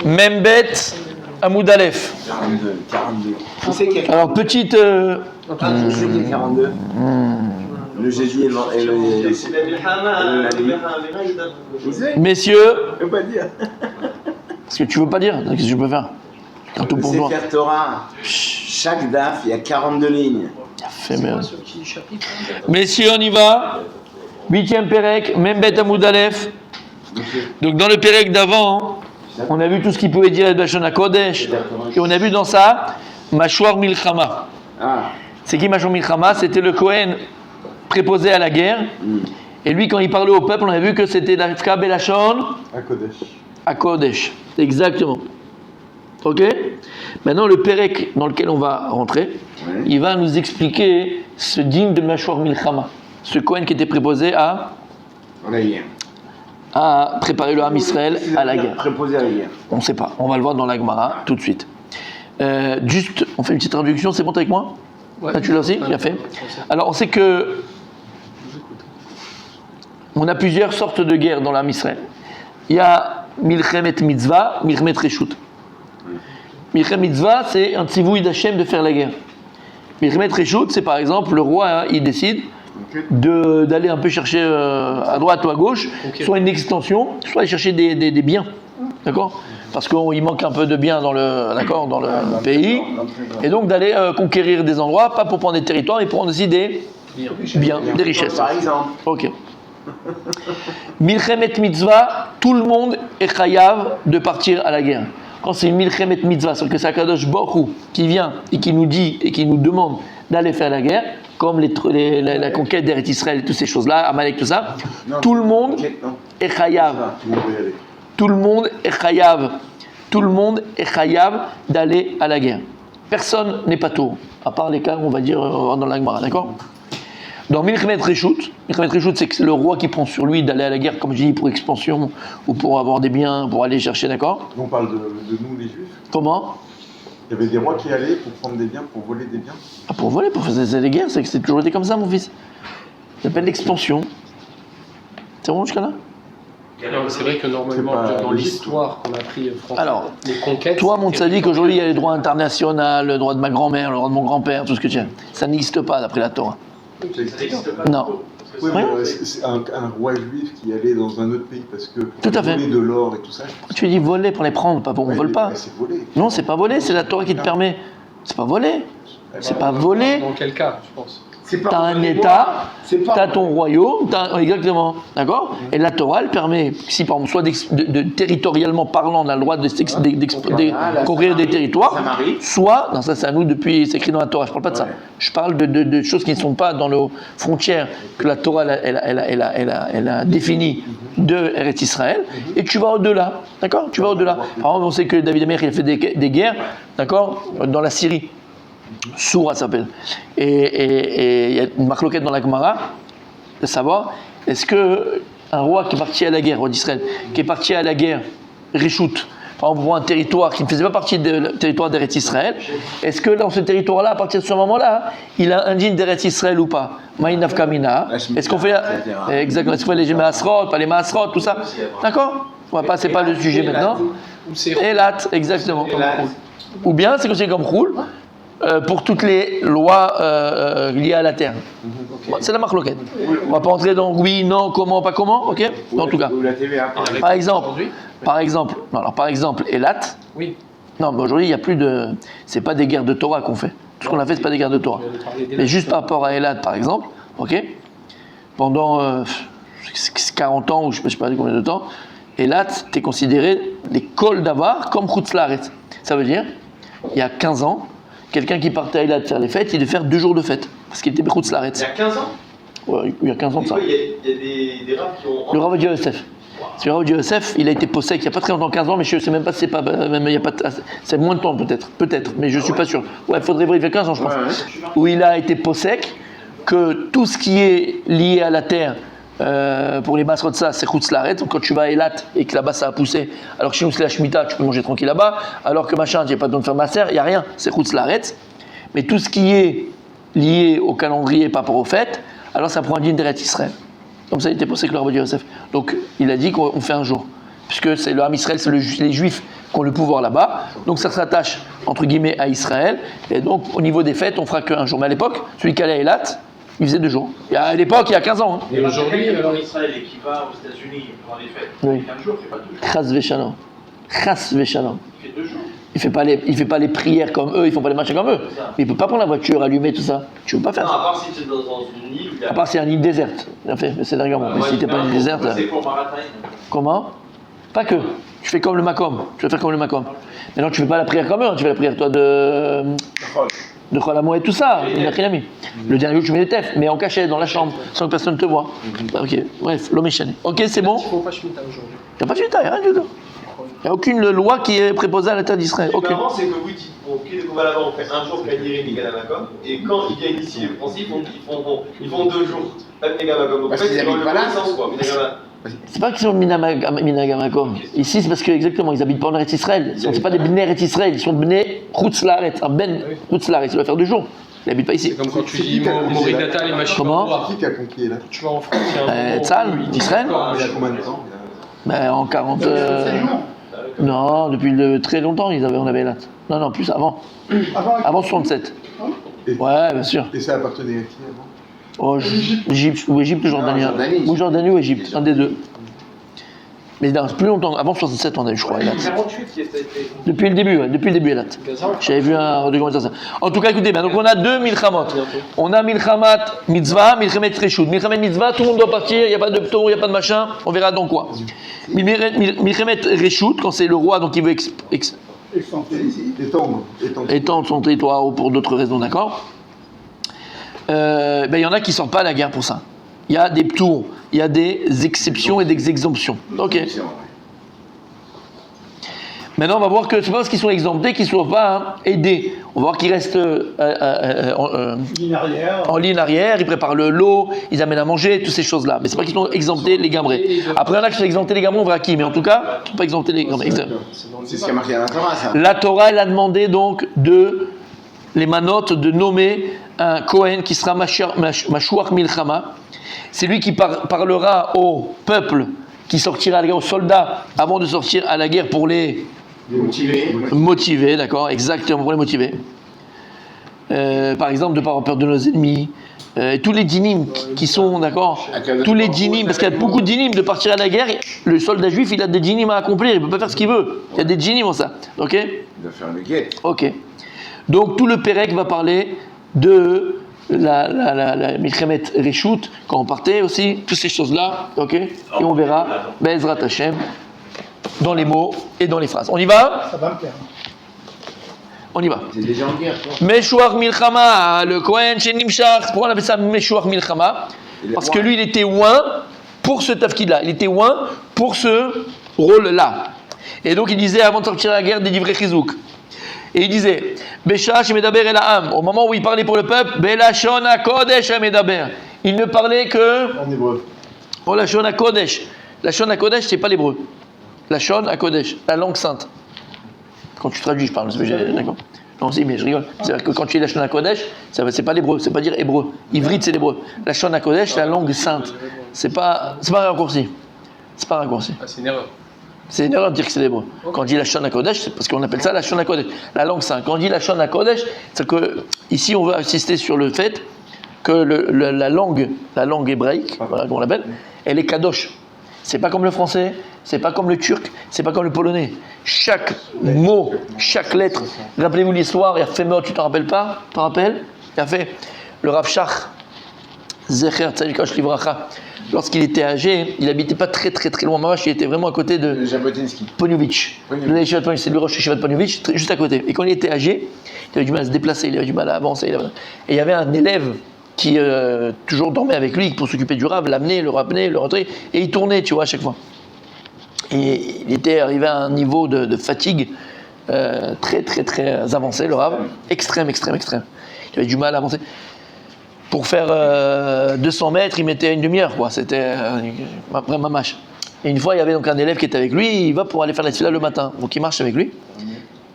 Membet Amoud Aleph. 42. Qui c'est qui a Alors, petite. je sais qu'il y a 42. Le jeudi et le Messieurs, je peux pas dire. ce que tu veux pas dire, qu'est-ce que je peux faire? Quand tout pour C'est toi. faire Torah. Chaque DAF, il y a 42 lignes. Fait bien. Messieurs, on y va. 8e Pérec, Membet Amoud Aleph. Donc, dans le Pérec d'avant, on a vu tout ce qu'il pouvait dire Bashon HaKodesh. Et on a vu dans ça, Mashwar Milchama. Ah, C'est qui Mashwar Milchama? C'était le Kohen préposé à la guerre. Et lui, quand il parlait au peuple, on a vu que c'était Dafka Belashon HaKodesh. Exactement. Ok? Maintenant, le Pérec dans lequel on va rentrer, il va nous expliquer ce digne de Mashwar Milchama. Ce Kohen qui était préposé à préparer le Ham Israël à la guerre. Préposé à la guerre. On ne sait pas. On va le voir dans la Gemara tout de suite. Juste, on fait une petite traduction. C'est bon avec moi? Ouais. Ah, tu l'as aussi? Bien fait. Alors, on sait que on a plusieurs sortes de guerres dans l'Am Israël. Il y a Milchemet Mitzvah, Milchemet Reshut. Milchemet Mitzvah, c'est un tzivouï d'Hachem de faire la guerre. Milchemet Reshut, c'est par exemple le roi, il décide d'aller un peu chercher à droite ou à gauche, soit une extension, soit aller chercher des biens. D'accord? Parce qu'il manque un peu de biens dans le pays. Et donc d'aller conquérir des endroits, pas pour prendre des territoires, mais pour prendre aussi des biens, des richesses. Par exemple. Ok. Milchemet Mitzvah, tout le monde est chayav de partir à la guerre. Quand c'est une Milchemet Mitzvah, c'est que c'est Akadosh Baruch Hu qui vient et qui nous dit et qui nous demande d'aller faire la guerre, comme la conquête d'Eretz Israël, toutes ces choses-là, Amalek, tout ça, tout le monde est chayav. Tout le monde est chayav. Tout le monde est chayav d'aller à la guerre. Personne n'est pas tôt, à part les cas, on va dire, dans la Gemara, d'accord? Dans Milchemet Reshut, c'est que c'est le roi qui prend sur lui d'aller à la guerre, comme je dis, pour expansion ou pour avoir des biens, pour aller chercher, d'accord? On parle de nous, les Juifs. Comment? Il y avait des rois qui allaient pour prendre des biens, pour voler des biens. Ah, pour voler, pour faire des guerres, c'est que c'est toujours été comme ça, mon fils. Ça s'appelle l'expansion. C'est bon jusqu'à là? C'est vrai que normalement, dans l'histoire qu'on a pris français, Alors, les conquêtes. toi, mon tzaddik, aujourd'hui, il y a les droits internationaux, le droit de ma grand-mère, le droit de mon grand-père, tout ce que tu as. Ça n'existe pas d'après la Torah. Ça existe pas. Non. Oui, mais c'est un roi juif qui allait dans un autre pays parce que Tout à fait. voler de l'or et tout ça. Tu dis voler pour les prendre, pas pour on vole pas. C'est voler. Non, c'est pas voler, c'est la Torah qui te permet. C'est pas voler. C'est pas voler. Dans quel cas, je pense? T'as un État, t'as ton royaume, exactement, d'accord? Et la Torah, elle permet, si par exemple, soit territorialement parlant, on a le droit de conquérir des territoires, soit, non, ça c'est à nous depuis, c'est écrit dans la Torah, je parle pas de ça. Je parle de choses qui ne sont pas dans nos frontières, que la Torah, elle a définies de Eretz Israël, et tu vas au-delà, d'accord? Tu vas au-delà. Par exemple, on sait que David Amer, il a fait des guerres, d'accord? Dans la Syrie. Soura s'appelle. Et il y a une marloquette dans la Gemara de savoir est-ce que un roi qui est parti à la guerre, roi d'Israël, qui est parti à la guerre, Rishut, par exemple, pour un territoire qui ne faisait pas partie du territoire d'Eretz Israël, est-ce que dans ce territoire-là, à partir de ce moment-là, il a un digne d'Eretz Israël ou pas? Maïnaf Kamina. Est-ce qu'on fait exactement, est-ce qu'on fait les Maasrot, pas les Maasrot, tout ça? D'accord? On va pas, c'est pas le sujet maintenant. Elat, exactement. Ou bien c'est considéré comme Khoul. Pour toutes les lois liées à la terre. C'est la marloquette. On va pas entrer dans oui, non, comment, pas comment, ok? En tout cas. Par exemple, Elat. Oui. Non, mais aujourd'hui, il n'y a plus de. C'est pas des guerres de Torah qu'on fait. Tout ce qu'on a fait, c'est pas des guerres de Torah. Mais juste par rapport à Elat, par exemple, ok? Pendant 40 ans, ou je sais pas combien de temps, Elat était considéré les cols d'Avar comme Chutzlaret. Ça veut dire, il y a 15 ans, quelqu'un qui partait à Eilat faire les fêtes, il devait faire 2 jours de fête, parce qu'il était Bechutz Laaretz. Il y a 15 ans? Ouais, il y a 15 ans de ça. Il y a des rabbins qui ont... Le Rav Odia Yosef. Le Rav Odia Yosef, il a été possèque il n'y a pas très longtemps, 15 ans, mais je ne sais même pas si c'est pas... Même, il y a pas c'est moins de temps peut-être, mais je ne suis pas sûr. Ouais, il faudrait vérifier 15 ans, je pense. Où il a été possèque, que tout ce qui est lié à la terre, pour les masrots de ça, c'est Chutz Laaretz. Donc quand tu vas à Eilat et que là-bas ça a poussé, alors que chez nous c'est la Shemitah, tu peux manger tranquille là-bas, alors que machin, tu n'as pas besoin de faire masser, il n'y a rien, c'est Chutz Laaretz. Mais tout ce qui est lié au calendrier par rapport aux fêtes, alors ça prend un digne d'Eretz Israël. Comme ça, il était posé avec le Rav Odia Yosef. Donc il a dit qu'on fait un jour. puisque c'est le Ham Israël, c'est les Juifs qui ont le pouvoir là-bas. Donc ça s'attache, entre guillemets, à Israël. Et donc, au niveau des fêtes, on fera qu'un jour. Mais à l'époque, celui qui allait à Eilat, il faisait 2 jours. À l'époque, il y a 15 ans. Et aujourd'hui, alors Israël et qui va aux États-Unis pendant les fêtes, Oui. 15 jours, il fait pas 2 jours. Chas v'shalom. Chas v'shalom. Il fait 2 jours. Il fait pas les prières comme eux, ils font pas les marchés comme eux. Mais il peut pas prendre la voiture, allumer tout ça. Tu veux pas faire Non, ça. à part si tu es dans une île où il y a. À part c'est une île déserte. En fait, c'est le règlement. Mais si t'es pas une île déserte. C'est pour Marathon. Comment? Pas que. Tu fais comme le Macom. Tu vas faire comme le Macom. Mais non, tu fais pas la prière comme eux. Tu fais la prière, toi, de Chol Hamoed et tout ça. Le dernier jour, tu mets les tefs, mais en cachette, dans la chambre, sans que personne te voit. Ok, bref, l'homme est chaîné. Ok, c'est bon? il ne faut pas Shemitah aujourd'hui. Il n'y a pas de Shemitah, il n'y a rien du tout. Il n'y a aucune loi qui est préposée à l'État d'Israël. Ce qui est Aucune. marrant, c'est que vous dites, bon, qui va là-bas, on fait un jour Kaniré, Meganamakom, et quand ils viennent ici, les Français, ils font 2 jours, pas de Meganamakom. Donc, Parce en fait, qu'ils c'est dans habitent le pas là. bon sens, quoi. C'est pas qu'ils sont Minagamakom. Ici, c'est parce que, exactement, ils habitent pas en Eretz Israël. C'est pas des Bnei Eretz Israël, ils sont Bnei Chutz Laaretz. Un Ben Chutz Laaretz, il doit faire 2 jours. Il n'habite pas ici. C'est comme quand tu dis Mori Natal et Machine. Comment? Qui a conquis là? Tu vas en France, il y a un moment Tzal, où il dit d'Israël. encore, Il y a combien de temps? Ben, en 40. Non, depuis très longtemps, on avait Eilat. Non, plus avant. Avant 67. Ouais, bien sûr. Et ça appartenait à qui avant? Oh, Égypte ou Jordanie. Jordanie. Ou Jordanie ou Égypte, un des deux. Mais non, plus longtemps, avant 67 on a eu, je crois, Eilat. 48 qui était. Depuis le début, Eilat. J'avais vu un redécommandé ça. En tout cas, écoutez, donc on a 2 milchamot. On a milchamat mitzvah, milchamet reshut. Milchamet mitzvah, tout le monde doit partir, il n'y a pas de pto, il n'y a pas de machin, on verra dans quoi. Milchamet reshut, quand c'est le roi, donc il veut étendre son territoire ou pour d'autres raisons, d'accord. Il y en a qui ne sortent pas à la guerre pour ça. Il y a des ptours, il y a des exceptions et des exemptions. Ok. Maintenant, on va voir que c'est pas parce qu'ils sont exemptés qu'ils ne sont pas aidés. On va voir qu'ils restent en ligne arrière, ils préparent le lot, ils amènent à manger, toutes ces choses-là. Mais c'est pas qu'ils sont exemptés les gambrés. Après, il y en a qui sont exemptés les gambrés, on verra qui. Mais en tout cas, ils ne sont pas exemptés les gambrés. C'est ce qui a marqué dans la Torah, ça. La Torah, elle a demandé donc les manotes de nommer un Kohen qui sera Mashuach Milchama. C'est lui qui parlera au peuple qui sortira à la guerre, aux soldats, avant de sortir à la guerre pour les motiver, d'accord, exactement, pour les motiver. Par exemple, de ne pas avoir peur de nos ennemis. Tous les dynimes qui sont, d'accord, tous les dynimes, parce qu'il y a beaucoup de dynimes de partir à la guerre, le soldat juif, il a des dynimes à accomplir, il ne peut pas faire ce qu'il veut. Il y a des dynimes en ça, ok. Il doit faire le guet. Ok. Donc tout le Pérec va parler de la Milchemet Reshut, quand on partait aussi, toutes ces choses-là, ok. Et on verra, Be'ezrat Hashem, dans les mots et dans les phrases. On y va? Ça va me plaire. On y va. C'est déjà en guerre, toi. Meshuach Milchama, le Kohen chez Nimshach. Pourquoi on appelle ça Meshuach Milchama? Parce que lui, il était oint pour ce tafkid-là. Il était oint pour ce rôle-là. Et donc, il disait, avant de sortir à la guerre, des livrets chizouk. Et il disait, Beshash Medaber El Ha'am. Au moment où il parlait pour le peuple, Belashon HaKodesh Medaber. Il ne parlait que En hébreu. Oh, la Shon HaKodesh. La Shon HaKodesh, c'est pas l'hébreu. La Shon HaKodesh, la langue sainte. Quand tu traduis, je parle, d'accord. Non, si, mais je rigole. C'est-à-dire que quand tu es la Shon HaKodesh, c'est pas l'hébreu, c'est pas dire hébreu. Ivrite, c'est l'hébreu. La Shon HaKodesh, c'est la langue sainte. C'est pas un raccourci. C'est pas un raccourci. Ah, c'est une erreur. C'est une erreur de dire que c'est l'hébreu. Quand on dit la Shon HaKodesh, c'est parce qu'on appelle ça la Shon HaKodesh, la langue sainte. Quand on dit la Shon HaKodesh, c'est que ici on veut insister sur le fait que la langue hébraïque, voilà comment on l'appelle, elle est kadosh. C'est pas comme le français, c'est pas comme le turc, c'est pas comme le polonais. Chaque mot, chaque lettre. Rappelez-vous l'histoire, il y a fait mort, tu t'en rappelles pas? Tu t'en rappelles? Il a fait le Rav Shach, Zecher Tzadikosh Livracha. Lorsqu'il était âgé, il n'habitait pas très loin. Mamash, il était vraiment à côté de Jabotinsky. Poniovitch. C'est le Rosh Yeshivat de Poniovitch, juste à côté. Et quand il était âgé, il avait du mal à se déplacer, il avait du mal à avancer. Et il y avait un élève qui toujours dormait avec lui pour s'occuper du Rav, l'amener, le ramener, le rentrer. Et il tournait, tu vois, à chaque fois. Et il était arrivé à un niveau de fatigue très avancé, le Rav. Extrême. Il avait du mal à avancer. Pour faire 200 mètres, il mettait une demi-heure, quoi. C'était après mamache. Et une fois, il y avait donc un élève qui était avec lui, il va pour aller faire la tefila le matin. Donc il marche avec lui.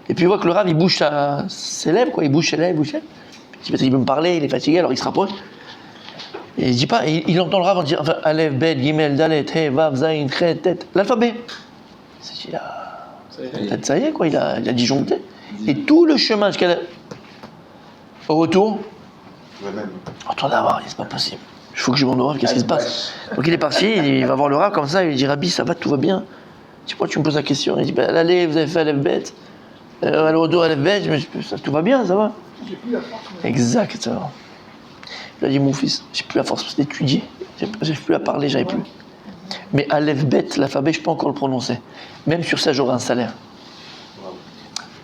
Et puis il voit que le Rav, il bouge ses lèvres, quoi. Il bouge ses lèvres. Il dit, peut-être qu'il veut me parler, il est fatigué, alors il se rapproche. Et il dit pas, il entend le Rav dire, enfin, Aleph, Bet, Gimel, Dalet, He, Vav, Zayin, Chet, Tet, l'alphabet. Ça y est, quoi, il a disjoncté. Et tout le chemin jusqu'à au retour, retourne d'abord, c'est pas possible. Il faut que je m'en ouvre, qu'est-ce qui se passe? Donc il est parti, il va voir le Rav comme ça, il lui dit Rabbi, ça va, tout va bien. Je sais pas, tu me poses la question. Il dit allez, vous avez fait Aleph Bet, à le retour Aleph Bet, tout va bien, ça va. J'ai plus la force. Exactement. Il a dit mon fils, j'ai plus la force d'étudier, j'ai plus à parler, j'avais plus. Mais Aleph Bet, l'alphabet, je peux encore le prononcer. Même sur ça, j'aurai un salaire.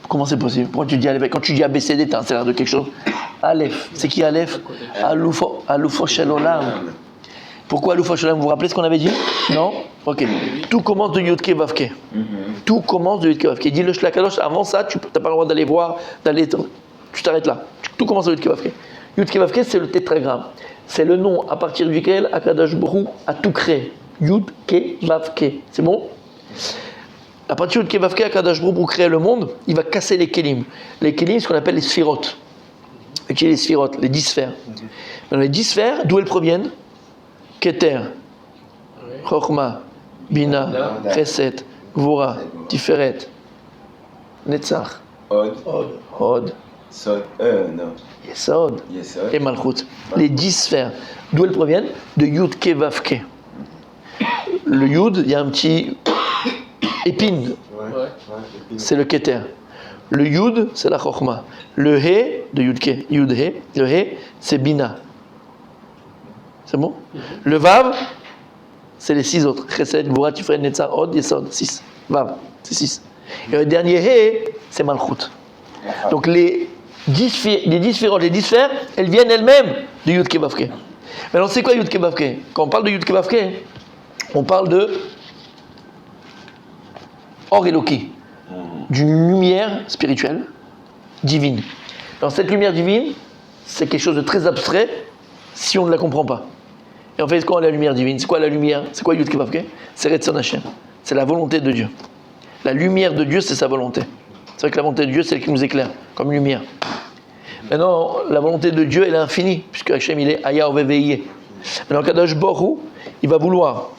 Comment c'est possible? Pourquoi tu dis Aleph Bet? Quand tu dis ABCD, tu as un salaire de quelque chose. Aleph, c'est qui Aleph? Aloufo Shel Olam. Pourquoi Aloufo Shel Olam? Vous vous rappelez ce qu'on avait dit? Non? Ok. Tout commence de Yud Ke Vav Ke. Tout commence de Yud Ke Vav Ke. Dis le Shlakadosh, avant ça, tu n'as pas le droit d'aller voir, tu t'arrêtes là. Tout commence de Yud Ke Vav Ke. Yud Ke Vav Ke, c'est le tétragramme. C'est le nom à partir duquel Akadosh Baruch Hu a tout créé. Yud Ke Vav Ke. C'est bon? À partir de Yud Ke Vav Ke, Akadosh Baruch Hu crée le monde, il va casser les kelim. Les kelim, c'est ce qu'on appelle les sphirotes. Les sphirotes, les 10 sphères. Dans les 10 sphères, d'où elles proviennent? Keter, Chochma, Bina, Chesed, Gvura, Tiferet, Netzach, Hod, Yesod et Malchut. Les 10 sphères. D'où elles proviennent? De Yud Ke Vav Ke. Le Yud, il y a un petit épine. C'est le Keter. Le Yud, c'est la Chochma. Le He, de Yud Ke, Yud He, le He, c'est Bina. C'est bon? Le Vav, c'est les 6 autres. Chesed, Gvura, Tiferet, Netzach, Hod, Yesod. 6. Vav, c'est 6. Et le dernier He, c'est Malchut. Donc les 10 sphirotes, les 10 sphères, elles viennent elles-mêmes de Yud Ke Vav Ke. Maintenant, c'est quoi Yud Ke Vav Ke? Quand on parle de Yud Ke Vav Ke, on parle de Or Eloki, d'une lumière spirituelle, divine. Alors cette lumière divine, c'est quelque chose de très abstrait si on ne la comprend pas. Et en fait, c'est quoi la lumière divine? C'est quoi la lumière? C'est quoi Yud Ke Vav Ke? C'est Retzon Hashem. C'est la volonté de Dieu. La lumière de Dieu, c'est sa volonté. C'est vrai que la volonté de Dieu, c'est elle qui nous éclaire, comme lumière. Maintenant, la volonté de Dieu, elle est infinie, puisque Hashem, il est Aya Oveveye. Maintenant, Kadosh Baruch Hu, il va vouloir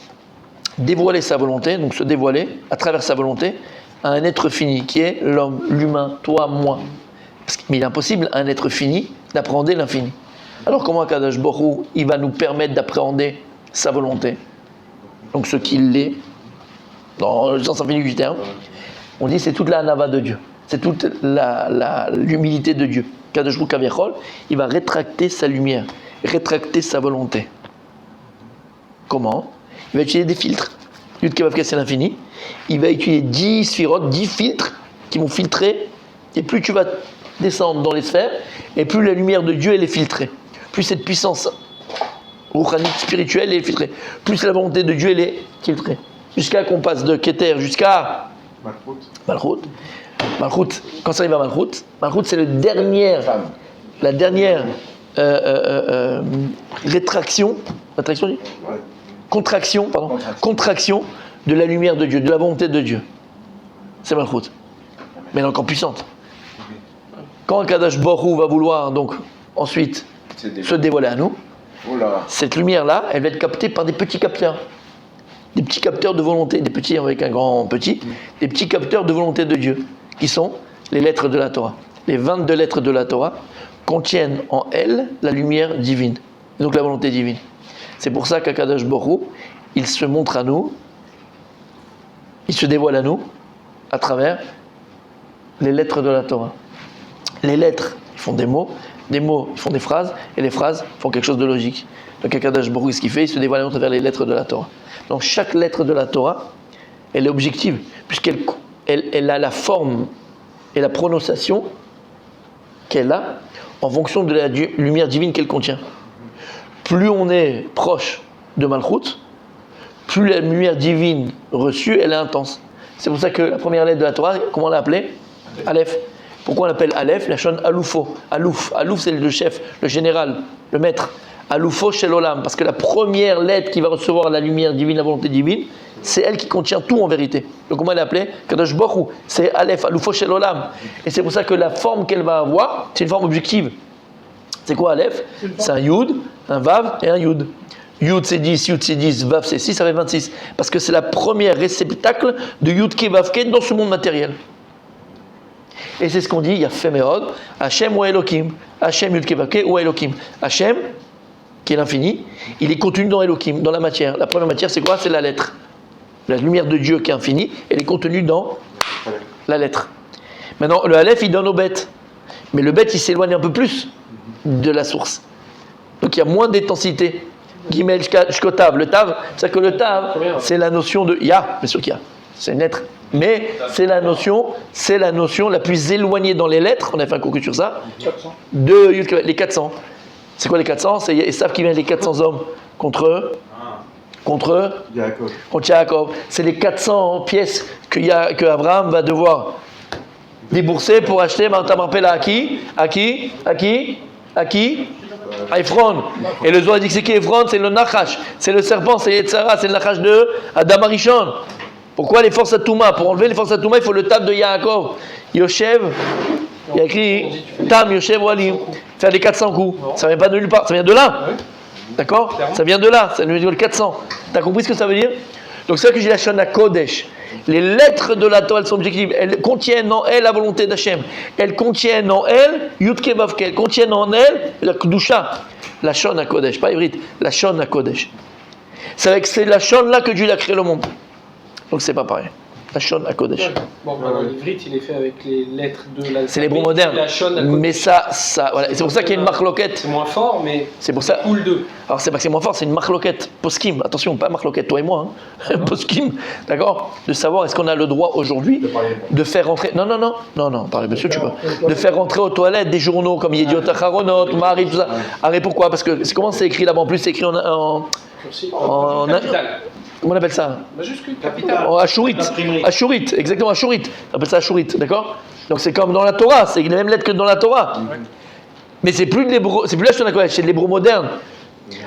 dévoiler sa volonté, donc se dévoiler à travers sa volonté à un être fini, qui est l'homme, l'humain, toi, moi. Mais il est impossible à un être fini d'appréhender l'infini. Alors comment Kadosh Baruch Hu, il va nous permettre d'appréhender sa volonté? Donc ce qu'il est, dans le sens infini du terme, on dit c'est toute la hanava de Dieu, c'est toute l'humilité de Dieu. Kadosh Baruch Hu Kaviachol, il va rétracter sa lumière, rétracter sa volonté. Comment? Il va utiliser des filtres. Yud Ke Vav Ke, c'est l'infini. Il va utiliser 10 sphirotes, 10 filtres qui vont filtrer. Et plus tu vas descendre dans les sphères, et plus la lumière de Dieu elle est filtrée. Plus cette puissance rouhanite spirituelle est filtrée. Plus la volonté de Dieu elle est filtrée. Jusqu'à qu'on passe de Keter jusqu'à Malchut. Malchut, quand ça arrive à Malchut, Malchut c'est la dernière contraction de la lumière de Dieu, de la volonté de Dieu. C'est Malchut. Mais elle est encore puissante. Quand Kadosh Baruch Hu va vouloir donc ensuite se dévoiler à nous, cette lumière-là, elle va être captée par des petits capteurs. Des petits capteurs de volonté, des petits avec un grand petit, des petits capteurs de volonté de Dieu, qui sont les lettres de la Torah. Les 22 lettres de la Torah contiennent en elles la lumière divine, et donc la volonté divine. C'est pour ça qu'Akadosh Baruch Hu, il se montre à nous, il se dévoile à nous, à travers les lettres de la Torah. Les lettres, ils font des mots, ils font des phrases, et les phrases font quelque chose de logique. Donc Akadosh Baruch Hu, ce qu'il fait, il se dévoile à nous à travers les lettres de la Torah. Donc chaque lettre de la Torah, elle est objective, puisqu'elle a la forme et la prononciation qu'elle a en fonction de la lumière divine qu'elle contient. Plus on est proche de Malchut, plus la lumière divine reçue, elle est intense. C'est pour ça que la première lettre de la Torah, comment on l'a appelée? Aleph. Pourquoi on l'appelle Aleph? La shon Aloufo. Alouf, c'est le chef, le général, le maître. Aloufo Shel Olam, parce que la première lettre qui va recevoir la lumière divine, la volonté divine, c'est elle qui contient tout en vérité. Donc comment elle est appelée? Kadosh Baruch Hu, c'est Aleph, Aloufo Shel Olam. Et c'est pour ça que la forme qu'elle va avoir, c'est une forme objective. C'est quoi Aleph? C'est un Yud, un Vav et un Yud. Yud c'est 10, Vav c'est 6, ça fait 26. Parce que c'est la première réceptacle de Yud Ke Vav Ke dans ce monde matériel. Et c'est ce qu'on dit, il y a Femerod, Hachem ou Elohim, Hachem Yud Ke Vav Ke ou Elohim. Hachem, qui est l'infini, il est contenu dans Elohim, dans la matière. La première matière, c'est quoi? C'est la lettre. La lumière de Dieu qui est infinie, elle est contenue dans la lettre. Maintenant, le Aleph, il donne au bête. Mais le bête, il s'éloigne un peu plus de la source. Donc il y a moins d'intensité. Gimel, Shkotav. Le Tav, c'est-à-dire que le Tav, c'est la notion de Ya, bien sûr qu'il y a. C'est une lettre. Mais c'est la notion la plus éloignée dans les lettres, on a fait un concours sur ça, de les 400. C'est quoi les 400? C'est Esav qui vient les 400 hommes contre Yaakov. C'est les 400 pièces que Abraham va devoir débourser pour acheter Mount Marpella à qui? À Ephron. Et le Zohar dit que c'est qui Ephron? C'est le Nachash, c'est le serpent, c'est Yetzara, c'est le Nachash de Adam Arishon. Pourquoi les forces à Touma? Pour enlever les forces à Touma, il faut le tab de Yaakov. Yoshev, il y a écrit Tam, Yoshev, Walim. Faire les 400 coups. Ça ne vient pas de nulle part, ça vient de là. D'accord? Ça vient de là, ça veut dire le 400. Tu as compris ce que ça veut dire? Donc c'est ça que j'ai la Shona Kodesh. Les lettres de la Torah, elles sont objectives. Elles contiennent en elles la volonté d'Hachem. Elles contiennent en elles Yud Ke Vav Ke. Elles contiennent en elles la Kedusha. La Shona Kodesh, pas Ivrit, la Shona Kodesh. C'est avec c'est la Shona là que Dieu a créé le monde. Donc c'est pas pareil. La Shona Kodesh. Bon, l'Ivrit, il est fait avec les lettres de la. C'est l'hébreu moderne. Mais ça, voilà. C'est pour ça qu'il y a une marloquette. C'est moins fort, mais c'est pour ça. Cool d'eux. Alors c'est pas que c'est moins fort, c'est une marloquette. Poskim, attention, pas marloquette, toi et moi. Hein. Poskim, d'accord. De savoir est-ce qu'on a le droit aujourd'hui de faire rentrer. Non, parlez, monsieur, tu peux. De faire rentrer aux toilettes des journaux comme Yediot Acharonot, Maari, tout ça. Arrête, pourquoi? Parce que comment c'est écrit là-bas? En plus, c'est écrit en capital. Comment on appelle ça? Majuscule, capital. Ashurit, exactement, Ashurit. On appelle ça Ashurit, d'accord? Donc c'est comme dans la Torah, c'est les mêmes lettres que dans la Torah. Mais c'est plus la Shona Kodesh, c'est de l'hébreu moderne.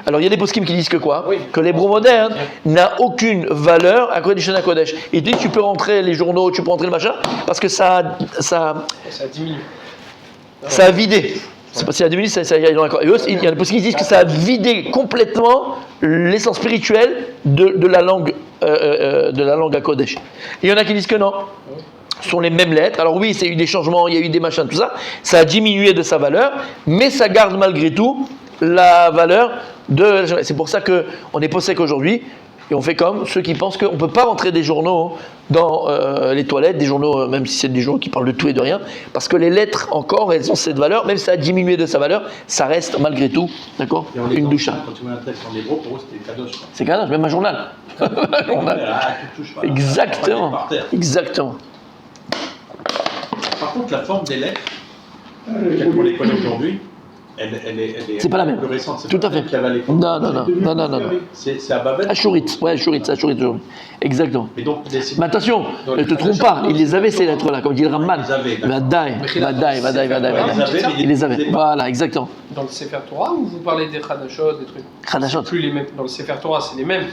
Alors il y a des poskim qui disent que quoi? Que l'hébreu moderne n'a aucune valeur à côté du Shona Kodesh. Ils disent tu peux rentrer les journaux, tu peux rentrer le machin, parce que ça diminue. Ça a vidé. C'est pas si la diminué, il y a des poskim qui disent que ça a vidé complètement l'essence spirituelle de la langue à Kodesh. Et il y en a qui disent que non. Ce sont les mêmes lettres. Alors oui, il y a eu des changements, il y a eu des machins, tout ça. Ça a diminué de sa valeur, mais ça garde malgré tout la valeur de. C'est pour ça qu'on est possèque aujourd'hui. Et on fait comme ceux qui pensent qu'on ne peut pas rentrer des journaux dans les toilettes, des journaux, même si c'est des journaux qui parlent de tout et de rien, parce que les lettres, encore, elles ont cette valeur, même si ça a diminué de sa valeur, ça reste malgré tout, d'accord, une doucha. Quand tu vois un texte en hébreu, pour eux, c'était kadosh. C'est kadosh, même un journal. Un journal. Exactement. Exactement. Par contre, la forme des lettres, telle qu'on les connaît aujourd'hui, elle est c'est pas la même. Plus récente. Tout à fait. Non. C'est à Babel. Ashurit, ouais, Ashurit. Exactement. Mais donc, mais attention, ne te trompe pas, il les avait ces lettres-là, comme dit le Ramban. Vadaï. Il les avait. Voilà, exactement. Dans le Sefer Torah ou vous parlez des Chadashot, des trucs? Chadashot. Plus les mêmes. Dans le Sefer Torah, c'est les mêmes.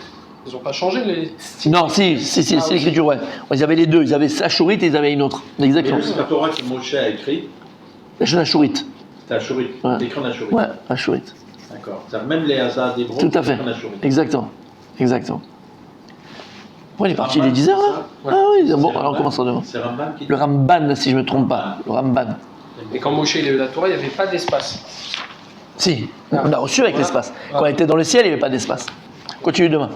Ils n'ont pas changé les. Non, si, c'est l'écriture, ouais. Ils avaient les deux, ils avaient Ashurit et ils avaient une autre. Exactement. Mais le Sefer Torah que Moshe a écrit. C'est Ashurit. C'est Ashurit. L'écrit en Ashurit. Ouais, Ashurit. D'accord. Même les Hazard des Tout à fait. Exactement. Bon, il est parti, il est 10h là. Ah oui, bon, alors on commence demain. C'est Ramban qui dit. Le Ramban, si je ne me trompe pas. Le Ramban. Et quand Moshe il a eu la Torah, il n'y avait pas d'espace. Si, on a reçu avec l'espace. Quand on était dans le ciel, il n'y avait pas d'espace. Continue demain.